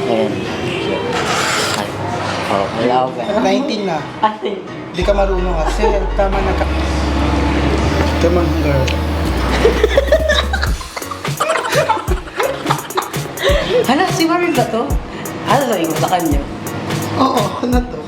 Ayan. Ay. Oh, wala ako ba? 19 na. Ay. Hindi ka marunong kasi tama na ka. Come on, girl. Hala, si Marvin ba to? Ano sabi mo sa kanya? Oo, ano to?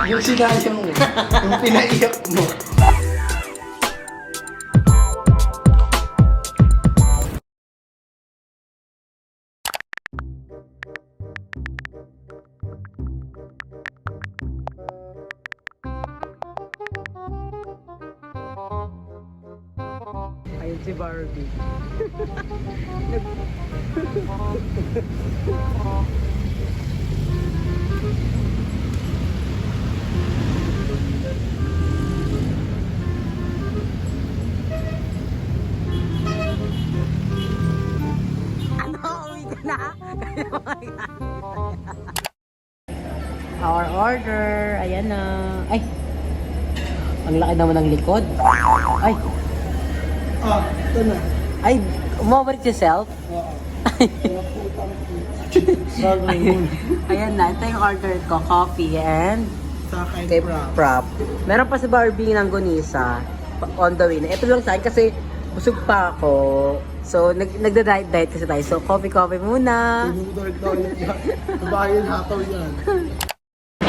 Yung sinayang mo. Yung pinaiyak mo. Ayun si Barbie. Ano? Uwi ka na? Our order. Ayan na. Ay! Ang laki naman ng likod. Ay! Ah, ito na. Ay! Umabalik si Self? Oo. Sorry. Ayan na. Ito yung order ko. Coffee and Sa akin, kay prop. prop. Meron pa si Barbie ng gonisa on the way na. Ito lang sa akin kasi busog pa ako. So, nagda-diet kasi tayo. So, coffee muna. Tinudor yan. Babayan hataw yan.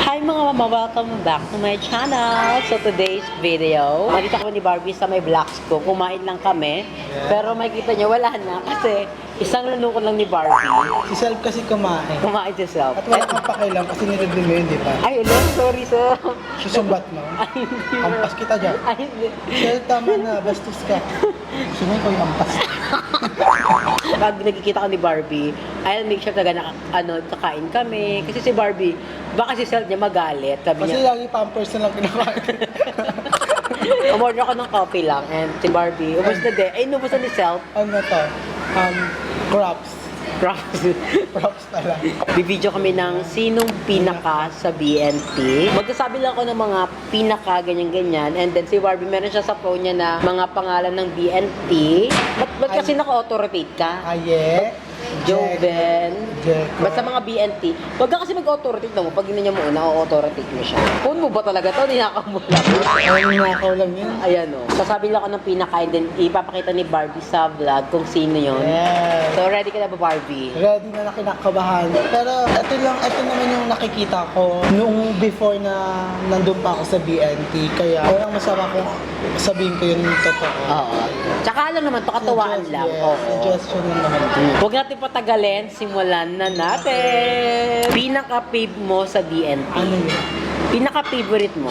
Hi mga mama! Welcome back to my channel. So, today's video, nakita ko ni Barbie sa may vlogs ko. Kumain lang kami. Pero makikita niyo, wala na. Kasi, isang lunukon lang ni Barbie. Si Self kasi kumain. Kumain si Self. At wala kang pakialam kasi nireview mo yun, di ba? Ay, hello. Sorry, sir. Susumbat mo. Ay, hindi. Ampas kita dyan. Ay, hindi. Self, tama na. Bastos ka. Gusto mo ikaw yung ampas. Pag nagkikita ka ni Barbie, I'll make sure talaga na kakain kami. Kasi si Barbie, baka si Self niya magalit. Sabi Kasi niya, lagi pampers na lang kinakain. umorder ako ng coffee lang. And si Barbie, ubos na din. Ay, inubos na ni Self. Ano to? Crops. Props. Props pala. Bibidyo kami ng sinong pinaka sa BNT. Magsasabi lang ako ng mga pinaka ganyan-ganyan. And then si Barbie, meron siya sa phone niya na mga pangalan ng BNT. Ba't kasi naka-auto-rotate ka? Aye. Joven. Jeko. Basta mga BNT. Huwag ka kasi mag-auto-rotate mo. Pag ina niya mo una, auto-rotate mo siya. Phone mo ba talaga to? Ninakaw mo lang. Ay, nakaw lang yun. Ayan o. Sasabi lang ako ng pinaka and then ipapakita ni Barbie sa vlog kung sino yun. Yes. So ready ka na ba, Barbie? Ready na kinakabahan. Pero ito naman yung nakikita ko nung before na nandun pa ako sa BNT. Kaya parang masama kung sabihin ko yun yung totoo. Oo. Tsaka lang naman, to katuwaan lang. Yes, Oo. suggestion lang naman. Huwag natin patagalin, simulan na natin. Pinaka-fave mo sa BNT? Ano yun? Pinaka-favorite mo?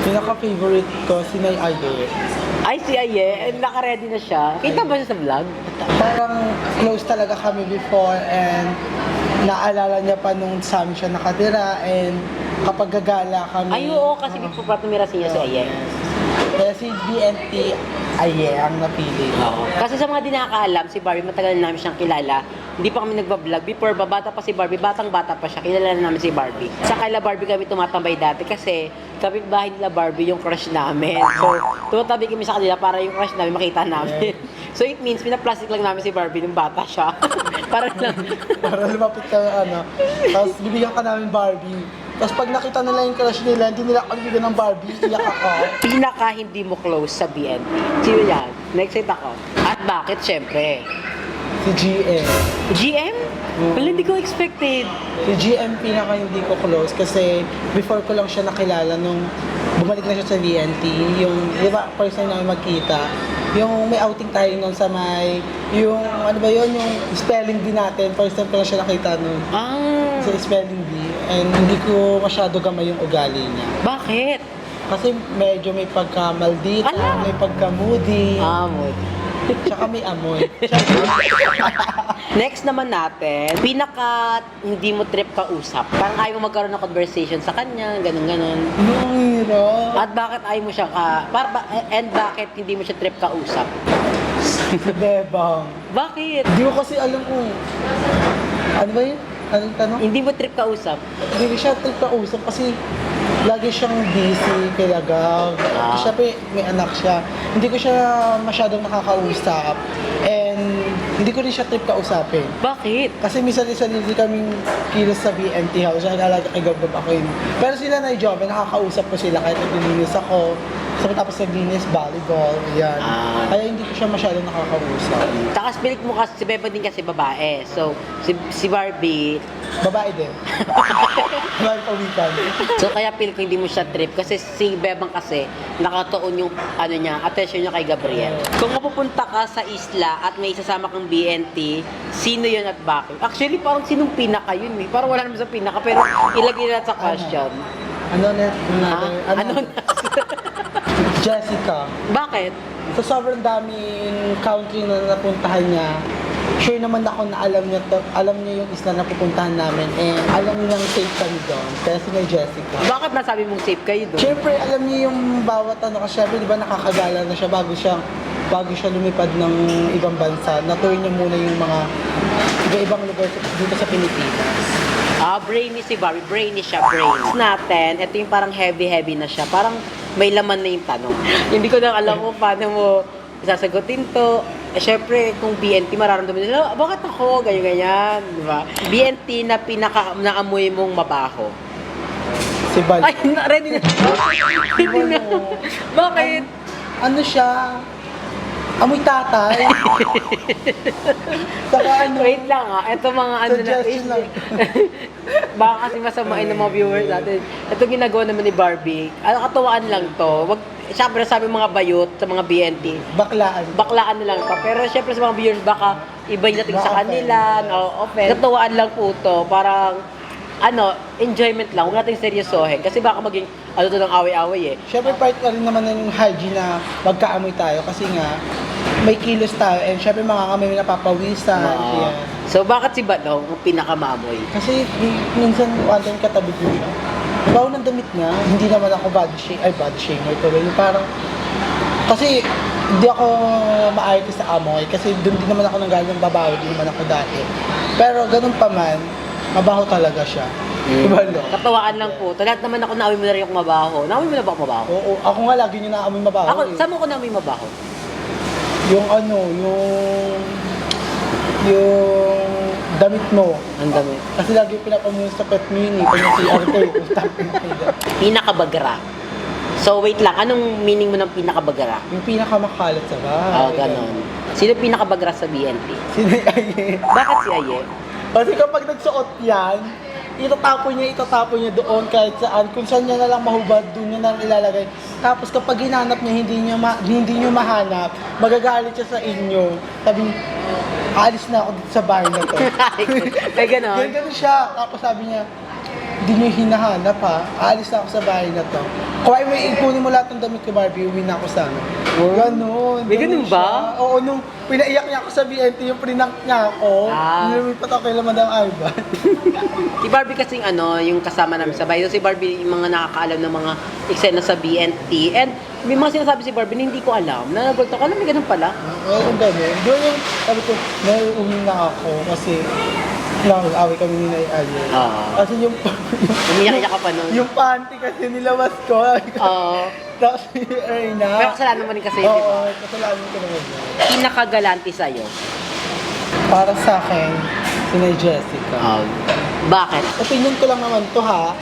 Pinaka-favorite ko, si Nay Aye. Ay, si Aye, naka-ready na siya. Kita ba siya sa vlog? Parang close talaga kami before and naalala niya pa nung sa amin siya nakatira and kapag gagala kami. Ay, oo, kasi before pa tumira siya si Aye. Kaya si BNT Aye ang napili. Oo. Kasi sa mga di nakakaalam, si Barbie, matagal na namin siyang kilala. Hindi pa kami nagbablog. Before, bata pa si Barbie, batang-bata pa siya. Kilala na namin si Barbie. Sa kaila Barbie kami tumatambay dati kasi kapitbahay nila Barbie yung crush namin. So, tumatabi kami sa kanila para yung crush namin makita namin. So, it means, pinaplastic lang namin si Barbie nung bata siya. Para lang. Para lumapit ka tapos bibigyan ka namin Barbie. Tapos pag nakita nila yung crush nila, hindi nila ako bibigyan ng Barbie, iyak ako. Pinaka hindi mo close sa BNT. Sino yan? Na-excite ako. At bakit, syempre? Si GM. GM? Wala, hindi ko expected. Si GM pinaka hindi ko close kasi before ko lang siya nakilala nung bumalik na siya sa BNT. Yung, di ba, first time namin magkita. Yung may outing tayo nun sa may, yung, ano ba yun, yung spelling bee natin. First time ko lang siya nakita nun. Ah, Sa spelling bee. And hindi ko masyado gamay yung ugali niya. bakit? Kasi medyo may pagka-maldita, Ala! may pagka-moody, Amod. tsaka may amoy. Next naman natin, pinaka hindi mo trip kausap. Parang ayaw mo magkaroon ng conversation sa kanya, ganun-ganun. Ang hirap. At bakit ayaw mo siya and bakit hindi mo siya trip kausap? Bebang. Bakit? Hindi ko kasi alam kung, ano ba yun? Anong tanong? Hindi mo trip kausap? Hindi ko siya trip kausap kasi lagi siyang busy, kilagaw. Ah. Siya may anak siya. Hindi ko siya masyadong nakakausap. And hindi ko rin siya trip kausapin. Bakit? Kasi minsan hindi kaming kilos sa BNT house, nag-alaga kay Gabgab ako yun. Pero sila na yung job, nakakausap ko sila kahit naglilinis ako. So, tapos naglinis, volleyball, yan. Kaya hindi ko siya masyadong nakakausap. Takas pilik mo kasi, si Beba din kasi babae. So, si Barbie, Babae din. Babae pawikan. so kaya pilik ko hindi mo siya trip. Kasi si Bebang kasi, nakatuon yung, attention niya kay Gabriel. Kung mapupunta ka sa isla at may isasama kang BNT, sino yun at bakit? Actually, parang sinong pinaka yun eh. Parang wala naman sa pinaka, pero ilagay na sa question. Ano na? Ano na? Jessica. Bakit? So, sobrang daming country na napuntahan niya. Sure naman ako na alam niya yung isla na pupuntahan namin and alam niya yung safe kami doon. Kaya si Jessica. Bakit nasabi mong safe kayo doon? Siyempre, alam niya yung bawat kasi syempre, di ba nakakagala na siya bago siya lumipad ng ibang bansa. Natuloy niya muna yung mga iba-ibang lugar dito sa Pilipinas. Brainy si Barbie. Brainy siya, brainy. Natin, ito yung parang heavy na siya. Parang may laman na yung tanong. Hindi ko na alam kung paano mo sasagutin to. Syempre, kung BNT, mararamdaman nila, bakit ako? Ganyan, di ba? BNT na naamoy mong mabaho. Si Bal. Ay, ready na. Ready na. Bakit? Ano siya? Amoy tatay. Saka ano? Wait lang ito mga Suggestion lang. Baka kasi masamain ng mga viewers natin. Ito ginagawa naman ni Barbie. Katuwaan lang to. Siyempre sabi mga bayot sa mga BNT. Baklaan na lang pa. Pero siyempre sa mga viewers baka iba yung dating sa kanila. Open. Katuwaan lang po to. Parang enjoyment lang. Huwag natin seryosohin. Kasi baka maging, to ng away-away eh. Siyempre part ka rin naman ng hygiene na magkaamoy tayo kasi nga may kilos tayo and siyempre makakamoy na napapawisan. Yan. So bakit si Badong ang pinakamamoy? Kasi minsan one time katabi ko siya. Bago ng damit niya, hindi naman ako body shamer tuloy. Parang, kasi hindi ako maarte sa amoy kasi doon din naman ako nanggaling babaw, din naman ako dati. Pero ganun pa man, mabaho talaga siya. Diba, no? Katawaan lang po. Lahat naman ako naamoy mo na rin yung mabaho. Naamoy mo na ba ako mabaho? Oo, ako nga lagi niyo naamoy mabaho. Ako, saan mo ko naamoy mabaho? Yung damit mo. Ang dami. Kasi lagi yung pinapamunos sa pet mini, pag yung CRT, Pinakabagara. So wait lang, anong meaning mo ng pinakabagara? yung pinakamakalat sa bahay. Ganon. Sino pinakabagara sa BNT? Sino yung Aye? Bakit si Aye? Kasi kapag nagsuot yan, itatapon niya doon kahit saan. Kung saan niya na lang mahubad, doon niya na lang ilalagay. Tapos kapag hinanap niya, hindi niyo mahanap, magagalit siya sa inyo. Sabi niya, alis na ako dito sa bahay na to. May ganon? Ganun siya. Tapos sabi niya, hindi niyo hinahanap ha. Aalis na ako sa bahay na to. Kung ay may ipunin mo lahat ng damit ko, Barbie, uwi na ako sana. Ganon. May ganun ba? Siya. Oo, nung pinaiyak niya ako sa BNT, yung prinank niya ako, nilumipat ako kay Madam Alba. Si Barbie kasing yung kasama namin sa bahay. Si Barbie yung mga nakakaalam ng mga eksena sa BNT. And may mga sinasabi si Barbie na hindi ko alam. Nanagulto ko, may ganun pala. Yung ganun. Doon yung, sabi ko, uwi na ako kasi nag-away kami ni Nay Ali. Kasi yung Umiyak-iyak ka pa nun. yung panty kasi nilawas ko. Oo. Tapos ay na. Pero kasalanan mo rin kasi, di Oo, ba? kasalanan ko naman. Pinakagalante sa'yo. Para sa akin, si Nay Jessica. Bakit? Opinion ko lang naman to ha.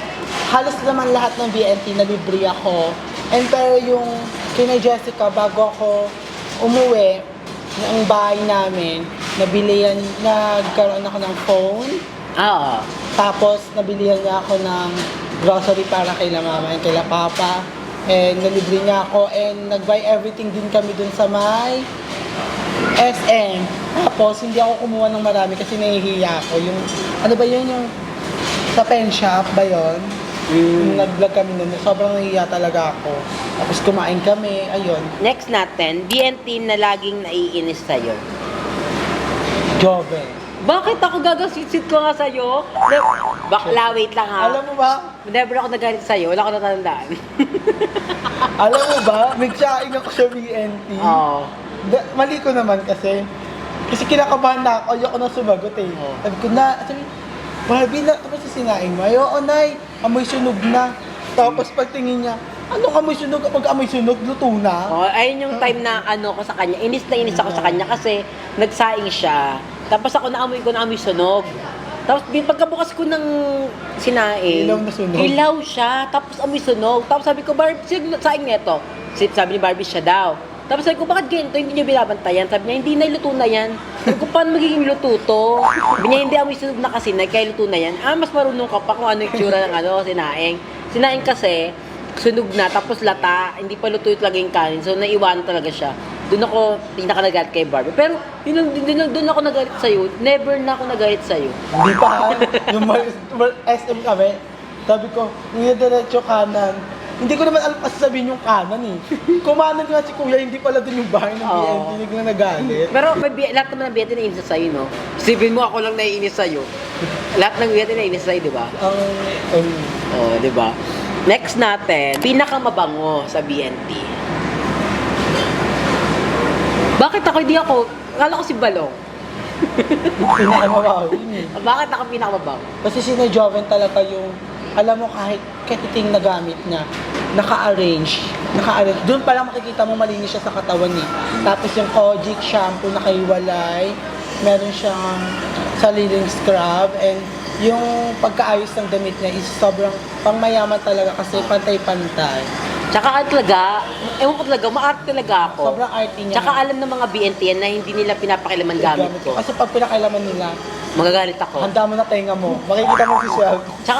Halos naman lahat ng BNT na libre ako. And pero yung kay Jessica, bago ako umuwi ng bahay namin, nagkaroon ako ng phone. Oo. Tapos nabilihan niya ako ng grocery para kay la mama and kay la papa. And nalibre niya ako and nag-buy everything din kami dun sa may SM. Tapos hindi ako kumuha ng marami kasi nahihiya ako. Yung, ano ba yun, yung sa pen shop ba yun? Yung nag-vlog kami nun, sobrang nahihiya talaga ako. Tapos kumain kami, ayun. Next natin, BNT na laging naiinis sa'yo. Jove. Bakit ako gagasit-sit ko nga sa'yo? Bakla, wait lang ha. Alam mo ba? Never ako nagalit sa'yo, wala ko natandaan. Alam mo ba? Nag-sharing ako sa BNT. Oo. Mali ko naman kasi kinakabahan na ako, ayoko na sumagot eh. Sabi ko na, Barbie na, tapos sinaing mo, ayoko nay, amoy sunog na. Tapos pagtingin niya, Ano amoy sunog? Kapag amoy sunog, luto na. Oh, ayun yung time na ano ko sa kanya. Inis na inis ako sa kanya kasi nagsaing siya. Tapos ako naamoy sunog. Tapos pagkabukas ko ng sinaing, Ilaw na sunog. Ilaw siya, tapos amoy sunog. Tapos sabi ko, Barbie, sino saing nito? Sabi ni Barbie siya daw. Tapos sabi ko, bakit ganito? Hindi niyo binabantayan. Sabi niya, hindi na luto na yan. Sabi ko, paano magiging luto to? Sabi niya, hindi amoy sunog na kasi, kaya luto na yan. Mas marunong ka pa kung ano yung tsura ng sinaing. Sinaing kasi, sunog na, tapos lata, hindi pa luto talaga yung kanin. So, naiwanan talaga siya. Doon ako pinaka-nagalit kay Barbie. Pero, doon ako nagalit sa'yo. Never na ako nagalit sa'yo. Hindi pa. Yung SM kami, sabi ko, yung diretso kanan. Hindi ko naman alam kasi sabihin yung kanan eh. Kumanan nga si Kuya, hindi pala din yung bahay ng BNT, hindi ko na nagalit. Pero lahat naman ng BNT naiinis sa'yo, no? Sipin mo ako lang naiinis sa'yo. Lahat ng BNT naiinis sa'yo, di ba? Oo, di ba? Next natin, pinakamabango sa BNT. Bakit ako? Hindi ako. Akala ko si Balong. Pinakamabawi yun eh. Bakit ako pinakamabango? Kasi si Joven talaga yung, alam mo kahit katiting na gamit niya, naka-arrange. Doon pa lang makikita mo malinis siya sa katawan eh. Tapos yung Kojic shampoo nakaiwalay, meron siyang sariling scrub, and yung pagkaayos ng damit niya is sobrang pangmayaman talaga kasi pantay-pantay. Tsaka talaga, ewan ko talaga, maarte talaga ako. Sobrang arty niya. Tsaka alam ng mga BNT yan na hindi nila pinapakilaman gamit ko. Kasi pag pinakailaman nila, Magagalit ako. handa mo na tenga mo. Makikita mo si Swell. Tsaka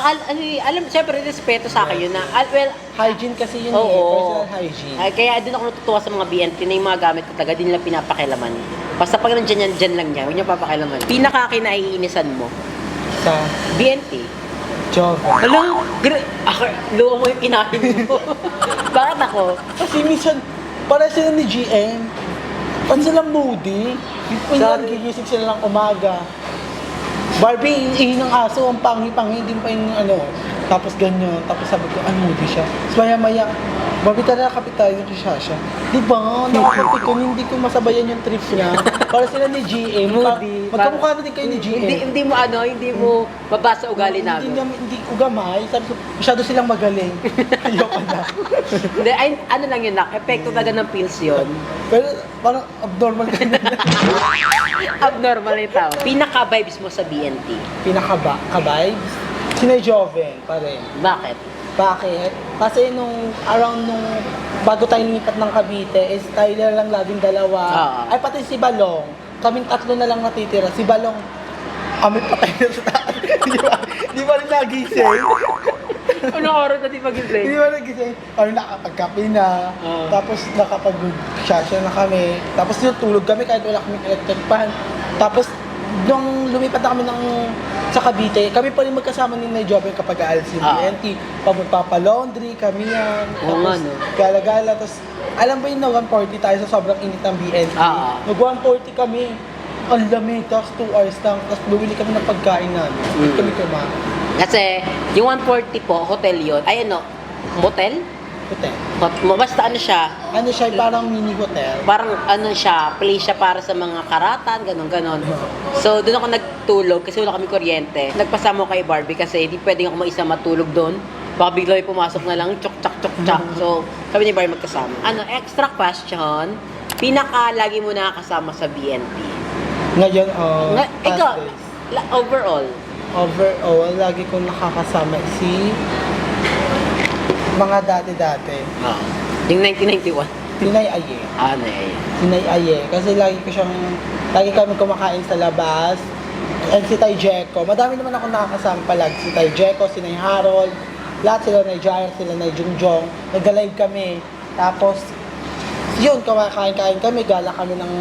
alam, syempre, respeto sa akin yun na, well, Hygiene kasi yun oo. eh, personal hygiene. Ay, kaya doon ako natutuwa sa mga BNT na yung mga gamit ko talaga, di nila pinapakilaman. Basta pag nandiyan yan, dyan lang niya, huwag niya papakilaman. Pinaka-kinaiinisan mo, Sa BNT. Joven. Hello? Luwa mo yung kinain mo. Bakit ako? Kasi minsan, para sila ni GM, pan silang moody. Minsan, gigising sila ng umaga. Barbie, ihi ng aso, ang pangi-pangi, hindi pa yung ano. Tapos ganyan, tapos sabi ko, moody siya. Tapos maya-maya, Barbie, tara, kapit tayo kay Shasha. Di ba? Nakakapit ko, hindi ko masabayan yung trip niya. Para sila ni GM. Moody. Magkamukha na din kayo ni GM. Hindi mo mabasa ugali namin. Hindi ko gamay. Sabi ko, masyado silang magaling. Ayoko na. Hindi, ano lang yun, epekto talaga ng pills yun. Pero parang abnormal ka na. Abnormal yung tao. Pinaka-vibes mo sa BNT. Pinaka-vibes? Sinay Joven pa rin. Bakit? Bakit? Kasi bago tayo lumipat ng Cavite, is tayo na lang laging dalawa. Ay, pati si Balong. Kaming tatlo na lang natitira. Si Balong, kami patay na sa taas. Di ba rin nagising? Ano oras na di magising? Di ba nagising? Kami nakapagkape na. Tapos nakapag-shasha na kami. Tapos tulog kami kahit wala kaming electric fan. Tapos nung lumipat na kami sa Cavite, kami pa rin magkasama ni Joven kapag aalis si BNT. Pagpapalaundry, kami yan. Tapos gala-gala. Tapos alam ba yun na 140 tayo sa sobrang init ng BNT? Nag-140 kami. Ang lamig, tapos 2 hours lang. Tapos bumili kami ng pagkain namin. Kami kumain. Kasi yung 140 po, hotel yun. Ay ano, motel? Hotel. Basta ano siya, Ano siya, parang mini hotel. parang ano siya, place siya para sa mga karatan, ganon. So, doon ako nagtulog kasi wala kami kuryente. Nagpasama ko kay Barbie kasi hindi pwedeng ako mag-isa matulog doon. Baka bigla may pumasok na lang, chok-chak. So, kami ni Barbie magkasama. Ano, extra question, pinaka-lagi mo nakakasama sa BNT? Ngayon, Ikaw, past days. overall, lagi kong nakakasama si mga dati-dati. yung 1991. Sinay Aye. Ano eh. Sinay Aye. Kasi lagi kami kumakain sa labas. And si Tay Jeco. Madami naman ako nakakasama palagi. Si Tay Jeco, si Nay Harold. Lahat sila Nay Jair, sila Nay Jungjong. Nag-live kami. Tapos, yun, kumakain-kain kami. Gala kami ng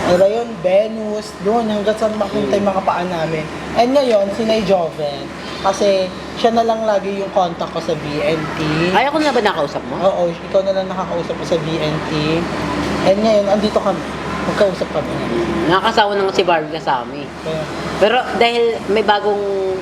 ano ba yun? Venus. Doon, hanggang saan mapunta yung mga paan namin. And ngayon, si Nay Joven. Kasi siya na lang lagi yung contact ko sa BNT. Ay, ako na ba nakausap mo? Oo, ikaw na lang nakakausap ko sa BNT. And ngayon, andito kami. Magkausap kami. Nakakasawa ng si Barbie kasama eh. Kaya, Pero dahil may bagong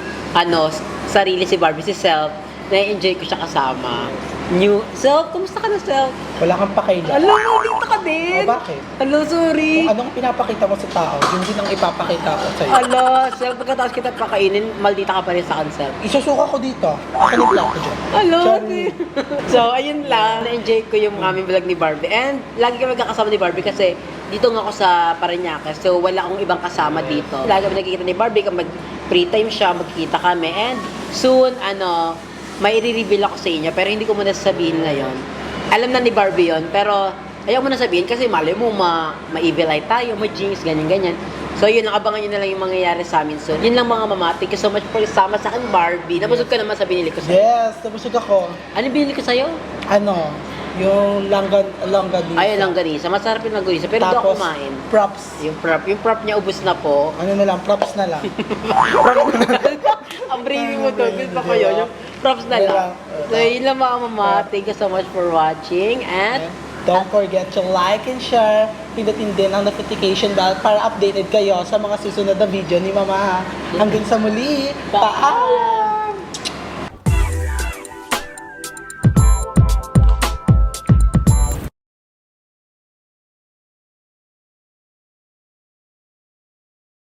sarili si Barbie, si Self, na-enjoy ko siya kasama. New self, kumusta ka na self? Wala kang pakailan. Hello, dito ka din. O, bakit? Hello, sorry. Kung anong pinapakita mo sa tao, yun din ang ipapakita ko sa'yo. Hello, self, pagkatapos kita pakainin, maldita ka pa rin sa akin, self. Isusuka ko dito. Akin yung plato dyan. Hello, Sorry. So, ayun lang. Na-enjoy ko yung aming vlog ni Barbie. And lagi kami magkakasama ni Barbie kasi dito nga ako sa Parañaque. So, wala akong ibang kasama dito. Lagi kami nakikita ni Barbie. Kapag free time siya, magkikita kami. And soon, may i-reveal ako sa inyo. Pero hindi ko muna sasabihin ngayon. Alam na ni Barbie yon, pero ayaw mo na sabihin kasi mali mo, ma-evil eye tayo, ma-jinx, ganyan-ganyan. So, yun, nakabangan nyo na lang yung mangyayari sa amin soon. Yun lang mga mama. Thank you so much for sama sa akin, Barbie. Nabusog ka naman sa binili ko sa'yo. Yes, nabusog ako. Ano binili ko sa'yo? Ano, yung langganisa. Ay, langganisa. Masarap yung langganisa. Pero hindi ako kumain. Props. Yung prop niya ubus na po. Ano na lang, props na lang. Ang briefing mo to. Gusto ko yun. Yung props na lang. So, yun lang mga mama. Thank you so much for watching. And Don't forget to like and share. Pindutin din ang notification bell para updated kayo sa mga susunod na video ni Mama. Hanggang sa muli. Paalam!